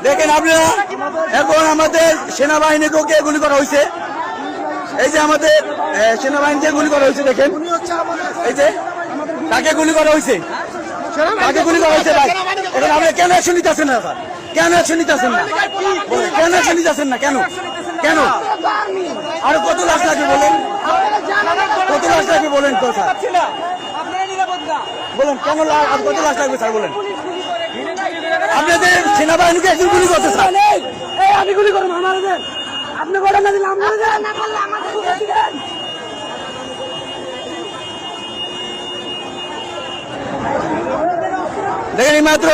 দেখেন আপনারা, এখন আমাদের সেনাবাহিনীকে গুলি করা হয়েছে। এই যে আমাদের সেনাবাহিনীকে গুলি করা হয়েছে, দেখেন এই যে তাকে গুলি করা হয়েছে, তাকে গুলি করা হয়েছে। ভাই এখন আপনি কেন অ্যাকশন নিতেছেন না? কেন অ্যাকশন নিতেছেন না? কেন অ্যাকশন নিতেছেন না? কেন কেন আর কত লাখ লাগবে বলেন? কত লাখ লাগবে বলেন? কথা বলেন, কেন আর কত লাখ লাগবে স্যার বলেন? আপনাদের সেনাবাহিনীকে একজন গুলি করতে স্যার, আমি গুলি করবো আমাদের, আপনি করেন না দিলে আমরা দেখেন এই মাত্র